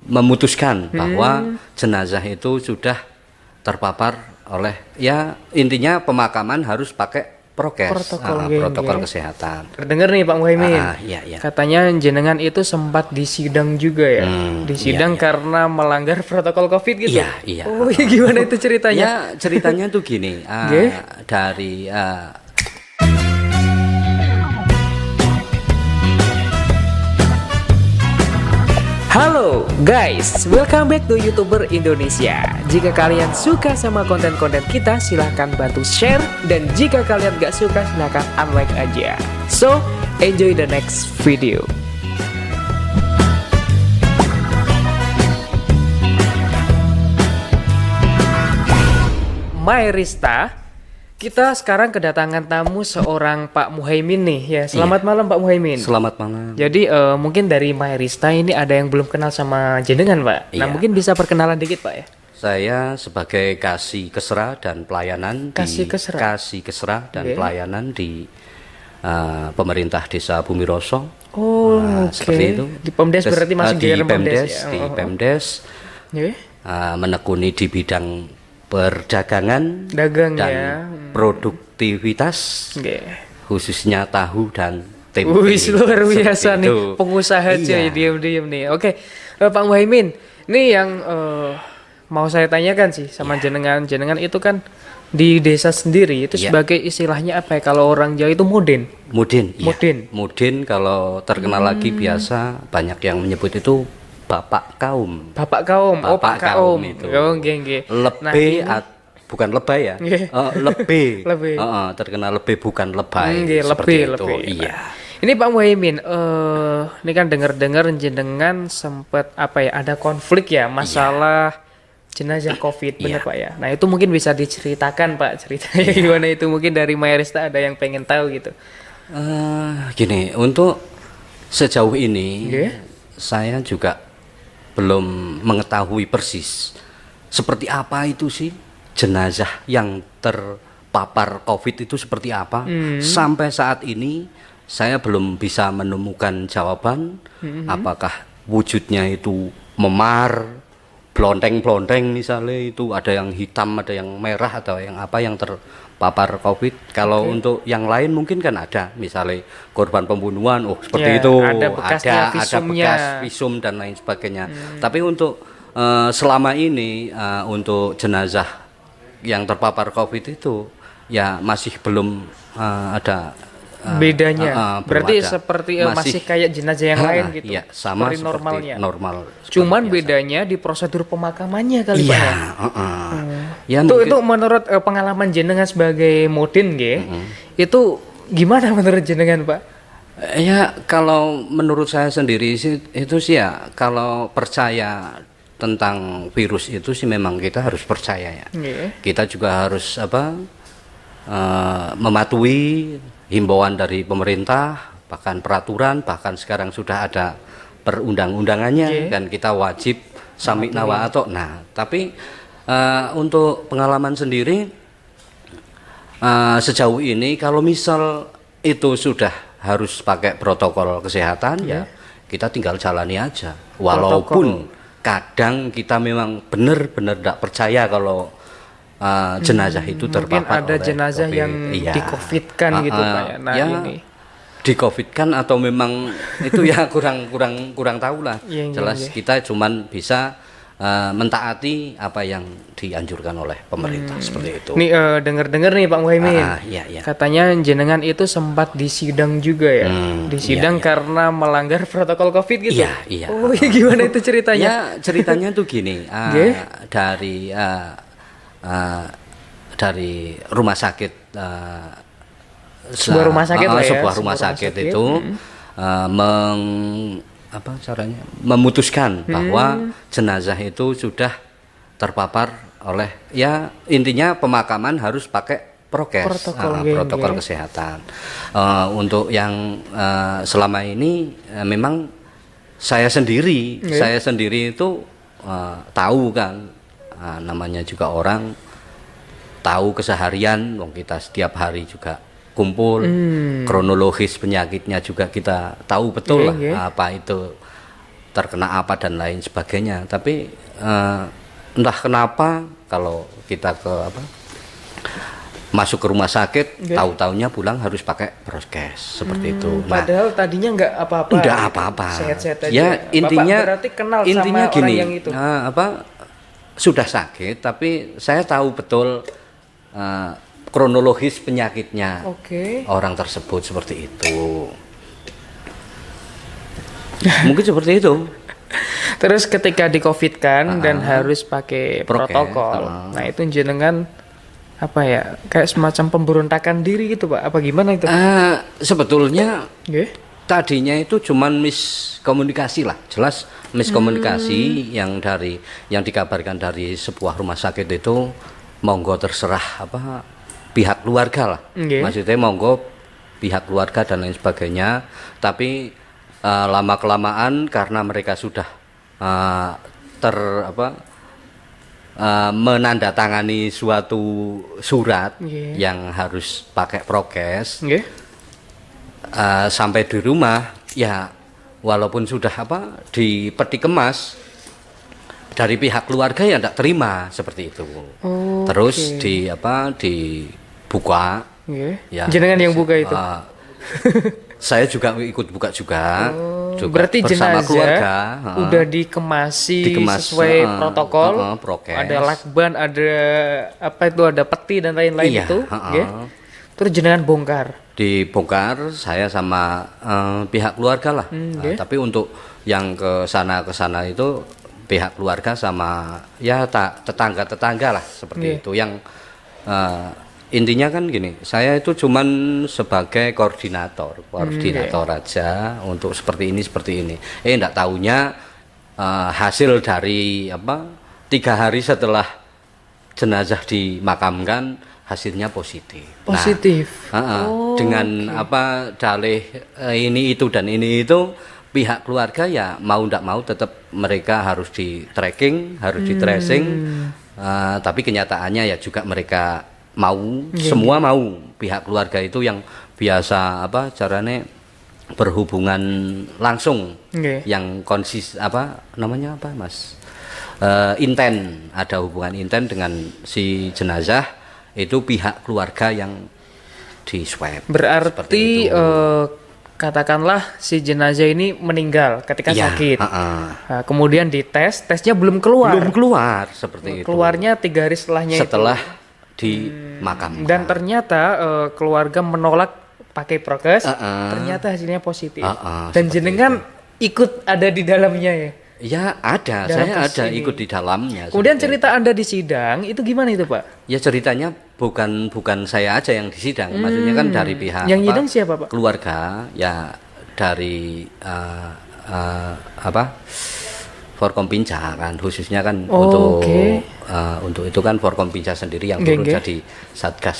memutuskan bahwa jenazah itu sudah terpapar oleh, ya intinya pemakaman harus pakai protokol kesehatan. Dengar nih Pak Muhaimin, iya. katanya jenengan itu sempat disidang juga ya, disidang karena melanggar protokol COVID gitu. Iya. Oh, gimana itu ceritanya? Ya ceritanya tuh gini, dari Halo guys, welcome back to YouTuber Indonesia. Jika kalian suka sama konten-konten kita, silahkan bantu share. Dan jika kalian gak suka, silahkan unlike aja. So, enjoy the next video. Mayrista, kita sekarang kedatangan tamu seorang Pak Muhaimin nih ya. Selamat malam Pak Muhaimin. Selamat malam. Jadi mungkin dari Mayrista ini ada yang belum kenal sama jenengan Pak. Nah mungkin bisa perkenalan dikit Pak ya. Saya sebagai kasih kesra dan pelayanan pelayanan di pemerintah Desa Bumiroso. Seperti itu. Di Pemdes berarti masih di Pemdes ya. Di Pemdes. Menekuni di bidang perdagangan, dagang dan produktivitas, khususnya tahu dan tempe. Luar biasa nih, pengusaha aja ya, diem nih. Oke, Pak Muhaimin, ini yang mau saya tanyakan sih sama jenengan itu kan di desa sendiri itu sebagai istilahnya apa ya, kalau orang Jawa itu mudin. Mudin kalau terkenal lagi biasa banyak yang menyebut itu Bapak kaum itu. Lebih bukan lebay ya. Lebih. Terkenal lebih bukan lebay. Lebih. Iya. Ini Pak Muhaimin, ini kan dengar jenengan sempat ada konflik ya masalah jenazah COVID, benar Pak ya. Nah, itu mungkin bisa diceritakan Pak, ceritanya gimana itu, mungkin dari Mayrista ada yang pengen tahu gitu. Gini, untuk sejauh ini saya juga belum mengetahui persis seperti apa itu sih jenazah yang terpapar COVID itu seperti apa. Sampai saat ini saya belum bisa menemukan jawaban apakah wujudnya itu memar, blonteng-blonteng misalnya, itu ada yang hitam, ada yang merah, atau yang apa yang terpapar COVID. Kalau untuk yang lain mungkin kan ada, misalnya korban pembunuhan, seperti itu, ada bekas visum dan lain sebagainya. Tapi untuk selama ini untuk jenazah yang terpapar COVID itu ya masih belum ada bedanya. Berarti seperti masih kayak jenazah yang lain gitu. Iya, sama seperti normalnya. Cuman bedanya di prosedur pemakamannya kali Pak. Ya, itu menurut pengalaman jenengan sebagai mudin itu gimana menurut jenengan Pak? Ya, kalau menurut saya sendiri sih itu sih ya, kalau percaya tentang virus itu sih memang kita harus percaya ya. Kita juga harus mematuhi himbauan dari pemerintah, bahkan peraturan, bahkan sekarang sudah ada perundang-undangannya, dan kita wajib sami'na wa ata'na. Tapi untuk pengalaman sendiri sejauh ini kalau misal itu sudah harus pakai protokol kesehatan, ya kita tinggal jalani aja. Walaupun kadang kita memang benar-benar tidak percaya kalau jenazah itu terpapar. Mungkin ada jenazah COVID yang di-COVID-kan gitu Pak ya. Nah, ini di-COVID-kan atau memang itu ya kurang tahu lah. Jelas kita cuman bisa mentaati apa yang dianjurkan oleh pemerintah, seperti itu. Nih dengar nih Pak Muhaimin. Katanya jenengan itu sempat disidang juga ya. Disidang karena melanggar protokol COVID gitu. Iya. Oh, gimana itu ceritanya? Ya, ceritanya tuh gini. Dari rumah sakit, sebuah rumah sakit itu memutuskan bahwa jenazah itu sudah terpapar oleh, ya intinya pemakaman harus pakai protokol kesehatan. Untuk yang selama ini memang saya sendiri itu tahu kan. Namanya juga orang tahu keseharian, kita setiap hari juga kumpul, kronologis penyakitnya juga kita tahu betul lah apa itu terkena apa dan lain sebagainya. Tapi entah kenapa kalau kita masuk ke rumah sakit, tahu-taunya pulang harus pakai prokes seperti itu. Padahal tadinya nggak apa-apa. Nggak apa-apa. Sehat-sehat aja. Ya intinya berarti kenal intinya sama gini, orang yang itu. Sudah sakit, tapi saya tahu betul kronologis penyakitnya orang tersebut seperti itu. Mungkin seperti itu. Terus ketika di COVID kan dan harus pakai protokol, nah itu jenengan apa ya, kayak semacam pemberontakan diri gitu Pak, apa gimana itu? Sebetulnya tadinya itu cuman miskomunikasi lah, jelas miskomunikasi yang dikabarkan dari sebuah rumah sakit itu monggo terserah pihak keluarga lah, maksudnya monggo pihak keluarga dan lain sebagainya. Tapi lama kelamaan karena mereka sudah menandatangani suatu surat yang harus pakai prokes, sampai di rumah ya walaupun sudah dipeti kemas, dari pihak keluarga ya tidak terima seperti itu. Terus dibuka, ya jenengan yang buka itu. Saya juga ikut buka juga. Berarti bersama jenazah keluarga udah dikemas sesuai protokol, prokes. Ada lakban, ada ada peti dan lain-lain itu. Terus jenengan bongkar. Dibongkar saya sama pihak keluarga lah. Tapi untuk yang ke sana itu pihak keluarga sama ya tetangga lah seperti itu. Yang intinya kan gini, saya itu cuman sebagai koordinator aja untuk seperti ini. Enggak taunya hasil dari 3 hari setelah jenazah dimakamkan hasilnya positif. Dengan dalih ini itu dan ini itu, pihak keluarga ya mau ndak mau tetap mereka harus di tracking, harus di tracing. Tapi kenyataannya ya juga mereka semua mau. Pihak keluarga itu yang biasa caranya berhubungan langsung, yang inten, ada hubungan inten dengan si jenazah, itu pihak keluarga yang di swab. Berarti katakanlah si jenazah ini meninggal ketika sakit. Nah, kemudian tesnya belum keluar seperti itu. Keluarnya 3 hari setelahnya dimakamkan. Dan ternyata keluarga menolak pakai prokes, ternyata hasilnya positif. Dan jenengan ikut ada di dalamnya ya? Ya ada, saya ada ikut di dalamnya. Kemudian cerita Anda di sidang itu gimana itu Pak? Ya ceritanya bukan saya aja yang di sidang, maksudnya kan dari pihak yang sidang siapa Pak? Keluarga, ya dari Forkompinca kan, khususnya kan untuk itu kan Forkompinca sendiri yang turun jadi Satgas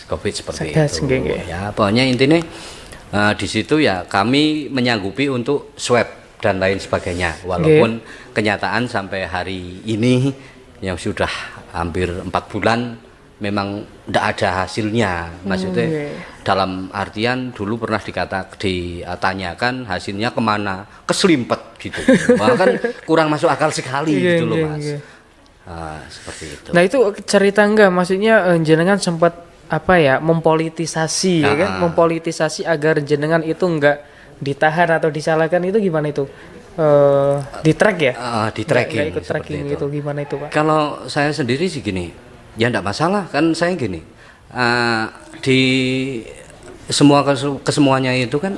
COVID seperti itu. Ya pokoknya intinya di situ ya kami menyanggupi untuk swab dan lain sebagainya, walaupun kenyataan sampai hari ini yang sudah hampir 4 bulan memang tidak ada hasilnya. Maksudnya dalam artian dulu pernah ditanyakan hasilnya kemana, keselimpet gitu. Kan kurang masuk akal sekali gitu loh Mas. Seperti itu. Nah itu cerita enggak, maksudnya jenengan sempat mempolitisasi ya kan, mempolitisasi agar jenengan itu enggak ditahan atau disalahkan, itu gimana itu? Di track ya? Di tracking. Ikut tracking itu gimana itu Pak? Kalau saya sendiri sih gini, ya enggak masalah kan, saya gini, di kesemuanya itu kan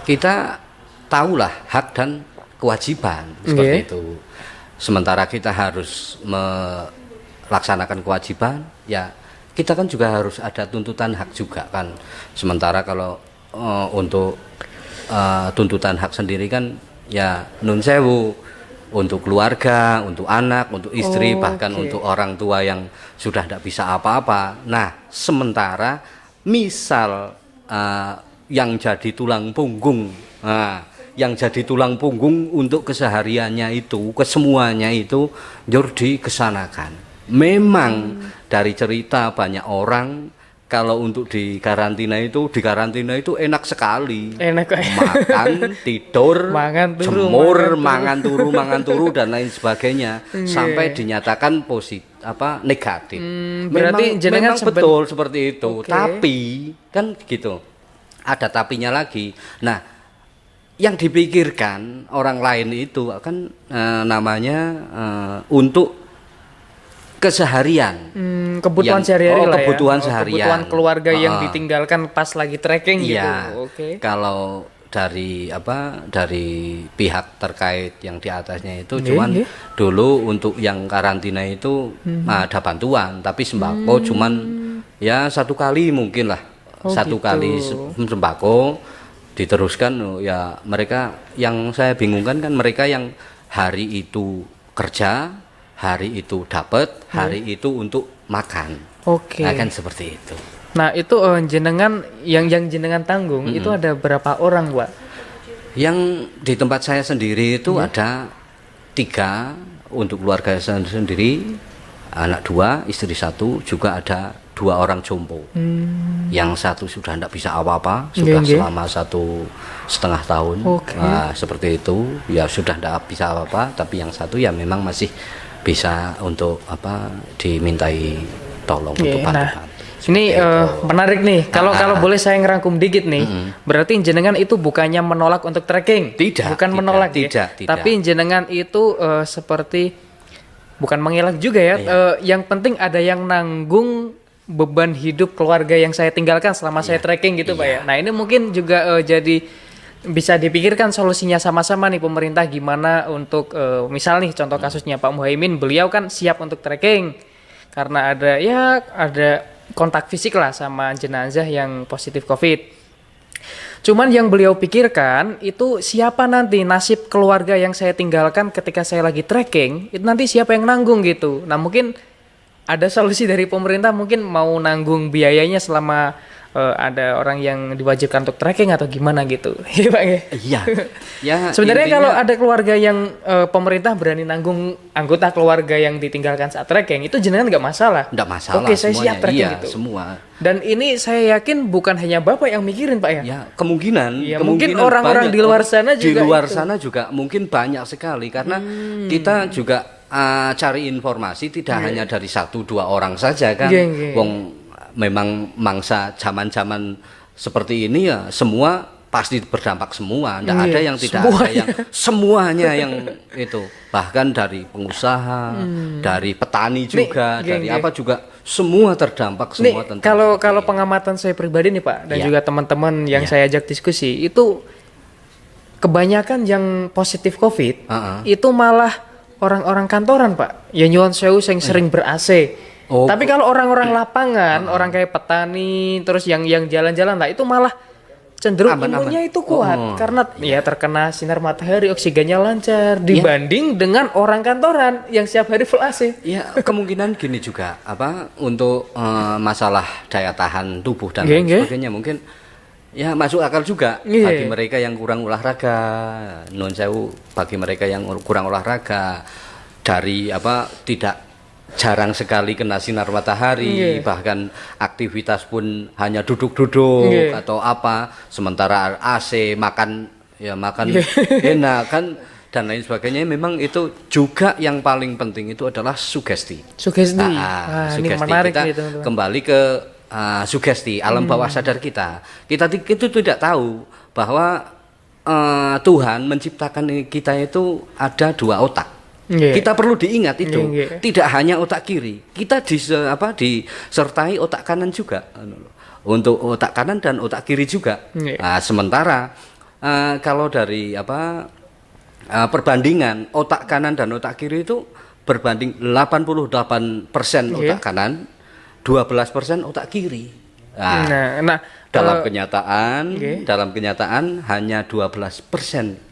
kita tahulah hak dan kewajiban seperti itu. Sementara kita harus melaksanakan kewajiban, ya kita kan juga harus ada tuntutan hak juga kan. Sementara kalau untuk tuntutan hak sendiri kan ya nun sewu, untuk keluarga, untuk anak, untuk istri, bahkan untuk orang tua yang sudah tidak bisa apa-apa. Nah, sementara misal yang jadi tulang punggung, untuk kesehariannya itu, kesemuanya itu jur dikesanakan. Memang dari cerita banyak orang kalau untuk di karantina itu enak sekali. Enak makan, tidur, mangan turu dan lain sebagainya sampai dinyatakan negatif. Berarti memang betul seperti itu. Tapi kan gitu. Ada tapinya lagi. Nah, yang dipikirkan orang lain itu kan namanya untuk keseharian, kebutuhan sehari-hari lah kebutuhan ya. seharian, kebutuhan keluarga yang ditinggalkan pas lagi trekking gitu. Kalau dari pihak terkait yang di atasnya itu cuman dulu untuk yang karantina itu ada bantuan, tapi sembako cuman ya 1 kali mungkin lah, kali sembako diteruskan. Ya mereka yang saya bingungkan kan mereka yang hari itu kerja, hari itu dapat, hari itu untuk makan. Nah, kan seperti itu. Nah, itu jenengan yang jenengan tanggung itu ada berapa orang, Pak? Yang di tempat saya sendiri itu ada 3 untuk keluarga saya sendiri, anak 2, istri 1, juga ada 2 orang jompo. Yang 1 sudah tidak bisa apa-apa, sudah selama 1,5 tahun. Nah, seperti itu, ya sudah tidak bisa apa-apa, tapi yang 1 ya memang masih bisa untuk dimintai tolong untuk bantu-bantu. Ini menarik nih. Kalau boleh saya ngerangkum dikit nih, berarti jenengan itu bukannya menolak untuk trekking, bukan menolak tidak. Tapi jenengan itu seperti bukan mengelak juga ya. Yang penting ada yang nanggung beban hidup keluarga yang saya tinggalkan selama saya trekking gitu, Pak ya. Nah, ini mungkin juga jadi bisa dipikirkan solusinya sama-sama nih pemerintah gimana untuk misal nih contoh kasusnya Pak Muhaimin, beliau kan siap untuk trekking karena ada kontak fisik lah sama jenazah yang positif COVID. Cuman yang beliau pikirkan itu siapa nanti nasib keluarga yang saya tinggalkan ketika saya lagi trekking, itu nanti siapa yang nanggung gitu. Nah, mungkin ada solusi dari pemerintah, mungkin mau nanggung biayanya selama ada orang yang diwajibkan untuk trekking atau gimana gitu. Iya, Pak ya? Iya. Ya, sebenarnya kalau ada keluarga yang pemerintah berani nanggung anggota keluarga yang ditinggalkan saat trekking, itu jenengan nggak masalah. Nggak masalah. Oke, saya siap trekking gitu. Semua. Dan ini saya yakin bukan hanya Bapak yang mikirin, Pak ya? Ya, kemungkinan mungkin orang-orang di luar sana juga. Di luar sana juga mungkin banyak sekali karena kita juga cari informasi tidak hanya dari 1-2 orang saja kan. Wong memang mangsa zaman-zaman seperti ini ya semua pasti berdampak semua. Tidak ada yang tidak ada yang semuanya yang itu. Bahkan dari pengusaha, dari petani juga, dari apa juga semua terdampak semua nih, tentang kalau pengamatan saya pribadi nih Pak dan juga teman-teman yang saya ajak diskusi itu kebanyakan yang positif COVID itu malah orang-orang kantoran Pak. Ya nyuwun sewu yang sering ber-AC. Tapi kalau orang-orang lapangan, orang kayak petani, terus yang jalan-jalan lah itu malah cenderung imunnya itu kuat karena ya terkena sinar matahari, oksigennya lancar dibanding dengan orang kantoran yang setiap hari full AC. Ya, kemungkinan gini juga untuk masalah daya tahan tubuh dan lain sebagainya mungkin ya masuk akal juga bagi mereka yang kurang olahraga. Non sewu bagi mereka yang kurang olahraga dari tidak jarang sekali kena sinar matahari, bahkan aktivitas pun hanya duduk-duduk atau apa, sementara AC makan enak kan dan lain sebagainya. Memang itu juga yang paling penting itu adalah sugesti. Sugesti. Sugesti. Ini menarik kita nih, teman-teman. Kembali ke sugesti alam bawah sadar kita. Kita itu tidak tahu bahwa Tuhan menciptakan kita itu ada 2 otak. Kita perlu diingat itu tidak hanya otak kiri, kita disertai otak kanan juga untuk otak kanan dan otak kiri juga. Nah, sementara kalau dari perbandingan otak kanan dan otak kiri itu berbanding 88% otak kanan, 12% otak kiri. Nah, dalam kenyataan hanya 12%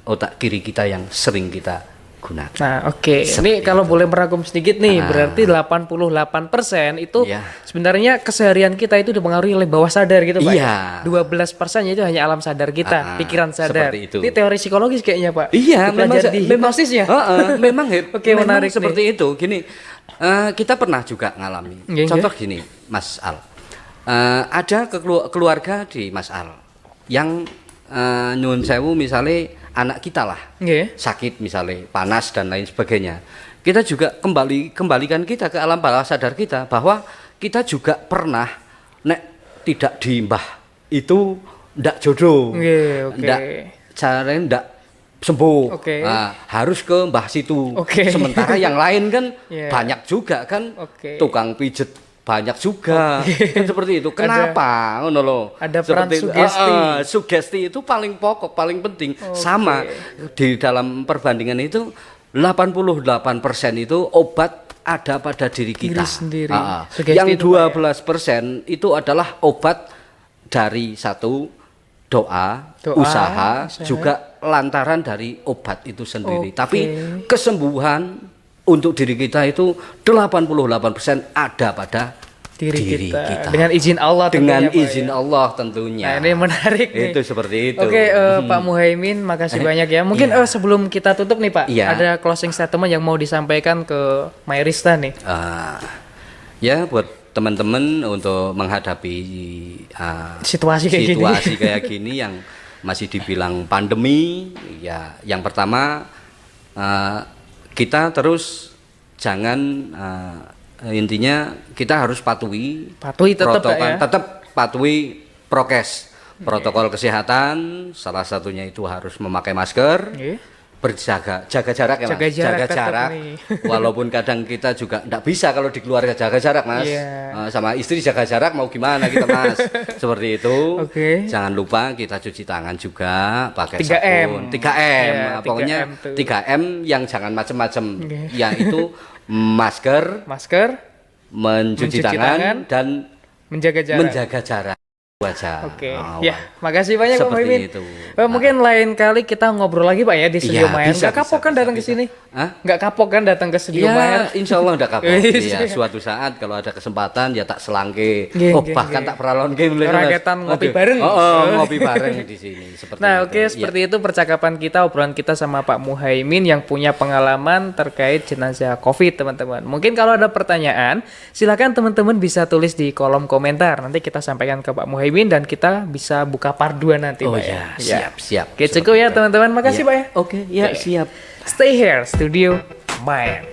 otak kiri kita yang sering kita gunakan. Nah, ini kalau boleh merangkum sedikit nih, berarti 88% itu sebenarnya keseharian kita itu dipengaruhi oleh bawah sadar gitu, Pak. 12% itu hanya alam sadar kita, pikiran sadar. Ini teori psikologis kayaknya, Pak. Iya, memang hipnosis ya. Memang menarik seperti itu. Gini, kita pernah juga ngalami. Contoh gini, Mas Al. ada keluarga di Mas Al yang nyuwun sewu misalnya anak kita lah sakit misalnya panas dan lain sebagainya, kita juga kembalikan kita ke alam bawah sadar kita bahwa kita juga pernah nek tidak diimbah itu ndak jodoh, ndak caranya ndak sembuh, harus ke mbah situ. Sementara yang lain kan banyak juga kan, tukang pijet banyak juga, kan seperti itu. Kenapa? Ngono loh. Ada peran sugesti. Sugesti itu paling pokok, paling penting. Sama di dalam perbandingan itu 88% itu obat ada pada diri kita. Yang 12% itu adalah obat dari satu doa, usaha, juga lantaran dari obat itu sendiri. Tapi kesembuhan untuk diri kita itu 88% ada pada diri kita. Dengan izin Allah tentunya. Dengan izin Allah tentunya. Nah, ini menarik nih. Itu seperti itu. Oke, Pak Muhaimin, makasih banyak ya. Mungkin sebelum kita tutup nih Pak, ada closing statement yang mau disampaikan ke Mayrista nih. Ya, buat teman-teman untuk menghadapi situasi kayak gini yang masih dibilang pandemi, ya yang pertama kita terus jangan intinya kita harus patuhi tetap patuhi prokes, protokol kesehatan, salah satunya itu harus memakai masker, jaga jarak ya Mas, jaga jarak. Walaupun kadang kita juga enggak bisa kalau di keluarga jaga jarak Mas, sama istri jaga jarak mau gimana kita Mas, seperti itu. Jangan lupa kita cuci tangan juga pakai sabun 3M, pokoknya 3M yang jangan macam-macam, yaitu masker, mencuci tangan dan menjaga jarak. Ya, makasih banyak Pak Muhaimin. Mungkin lain kali kita ngobrol lagi Pak ya di Studio Mayer. Nggak kapok kan datang ke sini? Nggak kapok kan datang ke Studio Mayer? Insya Allah nggak kapok. Ya, suatu saat kalau ada kesempatan ya tak selangke. Bahkan tak peralon game. Raketan ngopi bareng. Ngopi bareng di sini. Seperti itu percakapan kita, obrolan kita sama Pak Muhaimin yang punya pengalaman terkait jenazah COVID, teman-teman. Mungkin kalau ada pertanyaan, silakan teman-teman bisa tulis di kolom komentar. Nanti kita sampaikan ke Pak Muhaimin dan kita bisa buka part 2 nanti Pak ya. Siap. Oke, cukup ya teman-teman. Makasih Pak ya. Siap. Stay here, Studio Mayer.